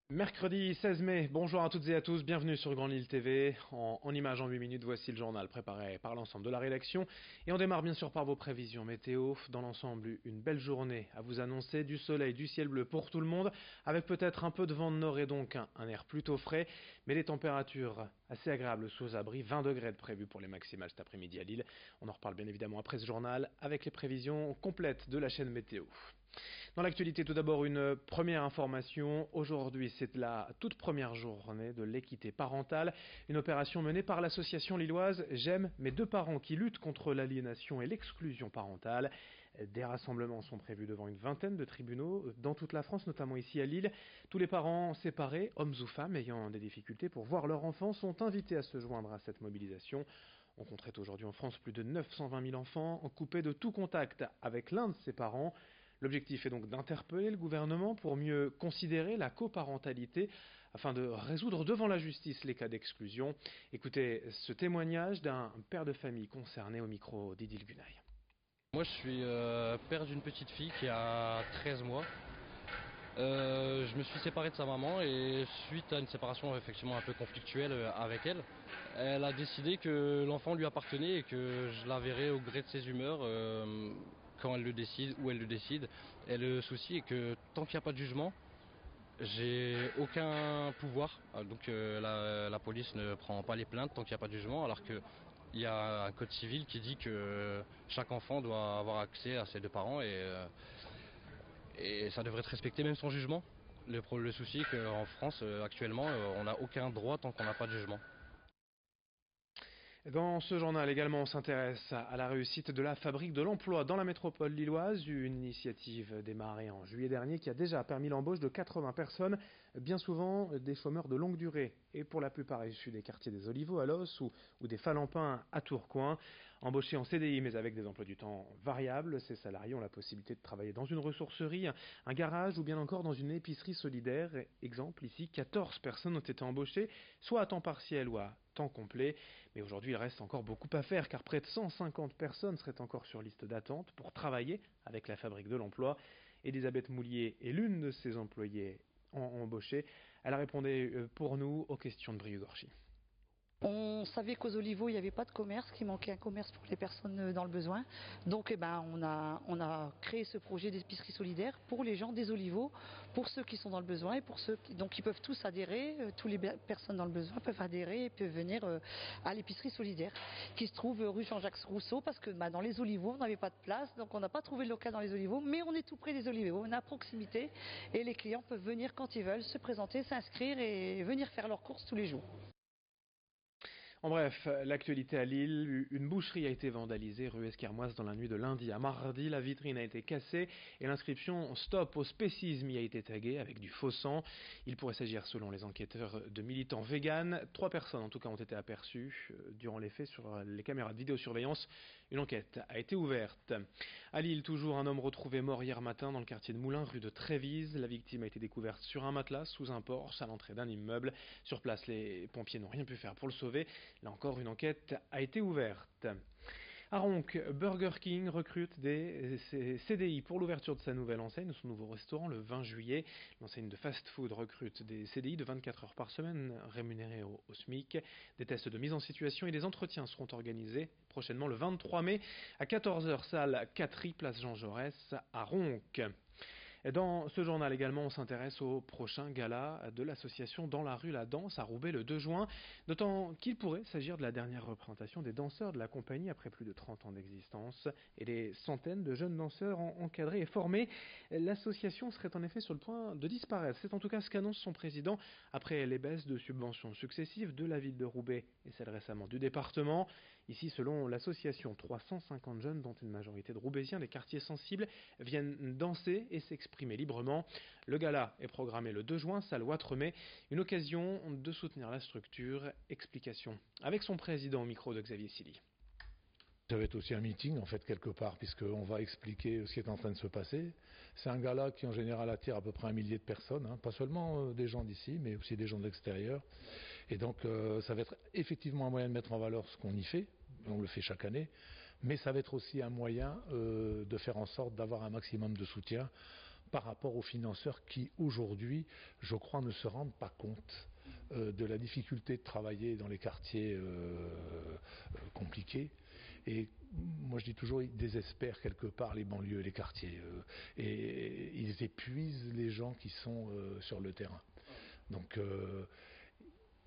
Mercredi 16 mai, bonjour à toutes et à tous, bienvenue sur Grand Lille TV. En images en 8 minutes, voici le journal préparé par l'ensemble de la rédaction. Et on démarre bien sûr par vos prévisions météo. Dans l'ensemble, une belle journée à vous annoncer, du soleil, du ciel bleu pour tout le monde, avec peut-être un peu de vent de nord et donc un air plutôt frais, mais les températures assez agréables sous abri, 20 degrés de prévu pour les maximales cet après-midi à Lille. On en reparle bien évidemment après ce journal, avec les prévisions complètes de la chaîne météo. Dans l'actualité, tout d'abord, une première information. Aujourd'hui, c'est la toute première journée de l'équité parentale, une opération menée par l'association lilloise J'aime mes deux parents qui lutte contre l'aliénation et l'exclusion parentale. Des rassemblements sont prévus devant une vingtaine de tribunaux dans toute la France, notamment ici à Lille. Tous les parents séparés, hommes ou femmes ayant des difficultés pour voir leur enfant, sont invités à se joindre à cette mobilisation. On compterait aujourd'hui en France plus de 920 000 enfants coupés de tout contact avec l'un de ses parents. L'objectif est donc d'interpeller le gouvernement pour mieux considérer la coparentalité afin de résoudre devant la justice les cas d'exclusion. Écoutez ce témoignage d'un père de famille concerné au micro d'Idil Gunay. Moi je suis père d'une petite fille qui a 13 mois. Je me suis séparé de sa maman et suite à une séparation effectivement un peu conflictuelle avec elle, elle a décidé que l'enfant lui appartenait et que je la verrai au gré de ses humeurs quand elle le décide, où elle le décide. Et le souci est que tant qu'il n'y a pas de jugement, j'ai aucun pouvoir. Donc la police ne prend pas les plaintes tant qu'il n'y a pas de jugement, alors que il y a un code civil qui dit que chaque enfant doit avoir accès à ses deux parents et ça devrait être respecté même sans jugement. Le souci est qu'en France actuellement on n'a aucun droit tant qu'on n'a pas de jugement. Dans ce journal également, on s'intéresse à la réussite de la fabrique de l'emploi dans la métropole lilloise, une initiative démarrée en juillet dernier qui a déjà permis l'embauche de 80 personnes, bien souvent des chômeurs de longue durée, et pour la plupart issus des quartiers des Olivos à Los ou des Falampins à Tourcoing. Embauchés en CDI mais avec des emplois du temps variables, ces salariés ont la possibilité de travailler dans une ressourcerie, un garage ou bien encore dans une épicerie solidaire. Exemple ici, 14 personnes ont été embauchées, soit à temps partiel ou à temps complet. Mais aujourd'hui, il reste encore beaucoup à faire car près de 150 personnes seraient encore sur liste d'attente pour travailler avec la fabrique de l'emploi. Elisabeth Moulier est l'une de ces employées embauchées. Elle a répondu pour nous aux questions de Brieux-Gorchy. On savait qu'aux Olivos, il n'y avait pas de commerce, qu'il manquait un commerce pour les personnes dans le besoin. Donc on a créé ce projet d'épicerie solidaire pour les gens des Olivos, pour ceux qui sont dans le besoin et pour ceux qui, donc ils peuvent tous adhérer, tous les personnes dans le besoin peuvent adhérer et peuvent venir à l'épicerie solidaire qui se trouve rue Jean-Jacques Rousseau parce que dans les Olivos, on n'avait pas de place, donc on n'a pas trouvé de local dans les Olivos, mais on est tout près des Olivos, on est à proximité et les clients peuvent venir quand ils veulent, se présenter, s'inscrire et venir faire leurs courses tous les jours. En bref, l'actualité à Lille, une boucherie a été vandalisée rue Esquermoise dans la nuit de lundi à mardi. La vitrine a été cassée et l'inscription Stop au spécisme y a été taguée avec du faux sang. Il pourrait s'agir, selon les enquêteurs, de militants véganes. 3 personnes en tout cas ont été aperçues durant les faits sur les caméras de vidéosurveillance. Une enquête a été ouverte. À Lille, toujours un homme retrouvé mort hier matin dans le quartier de Moulins, rue de Trévise. La victime a été découverte sur un matelas sous un porche à l'entrée d'un immeuble. Sur place, les pompiers n'ont rien pu faire pour le sauver. Là encore, une enquête a été ouverte. À Ronc, Burger King recrute des CDI pour l'ouverture de sa nouvelle enseigne, de son nouveau restaurant le 20 juillet. L'enseigne de fast-food recrute des CDI de 24 heures par semaine rémunérés au SMIC. Des tests de mise en situation et des entretiens seront organisés prochainement le 23 mai à 14 heures, salle 4i, place Jean Jaurès à Ronc. Dans ce journal également, on s'intéresse au prochain gala de l'association Dans la rue la danse à Roubaix le 2 juin, d'autant qu'il pourrait s'agir de la dernière représentation des danseurs de la compagnie après plus de 30 ans d'existence et des centaines de jeunes danseurs encadrés et formés. L'association serait en effet sur le point de disparaître. C'est en tout cas ce qu'annonce son président après les baisses de subventions successives de la ville de Roubaix et celle récemment du département. Ici, selon l'association, 350 jeunes, dont une majorité de Roubaisiens des quartiers sensibles, viennent danser et s'exprimer librement. Le gala est programmé le 2 juin, salle Ouatremet, une occasion de soutenir la structure. Explication avec son président au micro de Xavier Silly. Ça va être aussi un meeting, en fait, quelque part, puisqu'on va expliquer ce qui est en train de se passer. C'est un gala qui, en général, attire à peu près 1 millier de personnes, pas seulement des gens d'ici, mais aussi des gens de l'extérieur. Et donc, ça va être effectivement un moyen de mettre en valeur ce qu'on y fait, on le fait chaque année, mais ça va être aussi un moyen de faire en sorte d'avoir un maximum de soutien par rapport aux financeurs qui, aujourd'hui, je crois, ne se rendent pas compte de la difficulté de travailler dans les quartiers compliqués. Et moi, je dis toujours, ils désespèrent quelque part les banlieues, les quartiers. Et ils épuisent les gens qui sont sur le terrain. Donc,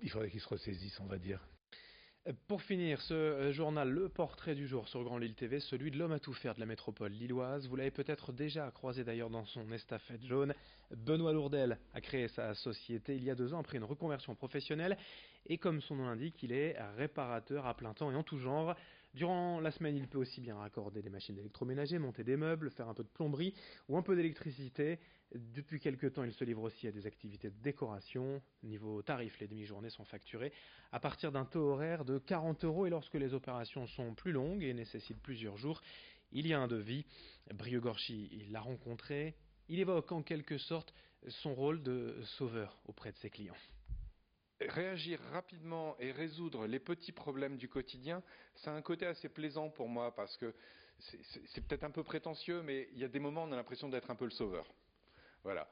il faudrait qu'ils se ressaisissent, on va dire. Pour finir, ce journal, le portrait du jour sur Grand Lille TV, celui de l'homme à tout faire de la métropole lilloise. Vous l'avez peut-être déjà croisé d'ailleurs dans son estafette jaune. Benoît Lourdel a créé sa société il y a 2 ans après une reconversion professionnelle. Et comme son nom l'indique, il est réparateur à plein temps et en tout genre. Durant la semaine, il peut aussi bien raccorder des machines d'électroménager, monter des meubles, faire un peu de plomberie ou un peu d'électricité. Depuis quelques temps, il se livre aussi à des activités de décoration. Niveau tarif, les demi-journées sont facturées à partir d'un taux horaire de 40 € et lorsque les opérations sont plus longues et nécessitent plusieurs jours, il y a un devis. Brieux-Gorchy, il l'a rencontré. Il évoque en quelque sorte son rôle de sauveur auprès de ses clients. Réagir rapidement et résoudre les petits problèmes du quotidien, ça a un côté assez plaisant pour moi parce que c'est peut-être un peu prétentieux, mais il y a des moments où on a l'impression d'être un peu le sauveur. Voilà.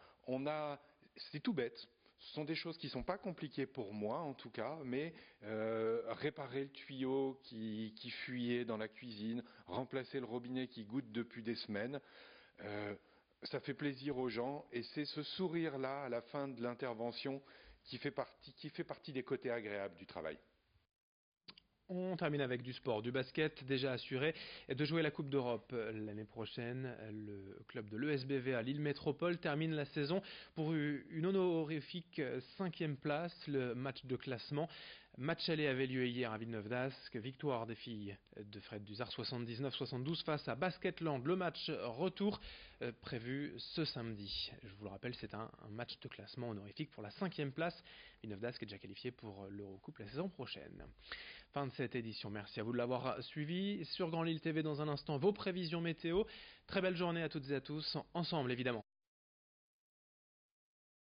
C'est tout bête. Ce sont des choses qui ne sont pas compliquées pour moi en tout cas, mais réparer le tuyau qui fuyait dans la cuisine, remplacer le robinet qui goutte depuis des semaines, ça fait plaisir aux gens et c'est ce sourire-là à la fin de l'intervention qui fait partie des côtés agréables du travail. On termine avec du sport, du basket déjà assuré de jouer la Coupe d'Europe l'année prochaine. Le club de l'ESBV à Lille Métropole termine la saison pour une honorifique 5e place. Le match de classement. Match aller avait lieu hier à Villeneuve d'Ascq. Victoire des filles de Fred Duzard 79-72 face à Basketland. Le match retour prévu ce samedi. Je vous le rappelle, c'est un match de classement honorifique pour la 5e place. Villeneuve d'Ascq est déjà qualifié pour l'Eurocoupe la saison prochaine. Fin de cette édition. Merci à vous de l'avoir suivi. Sur Grand Lille TV dans un instant, vos prévisions météo. Très belle journée à toutes et à tous. Ensemble, évidemment.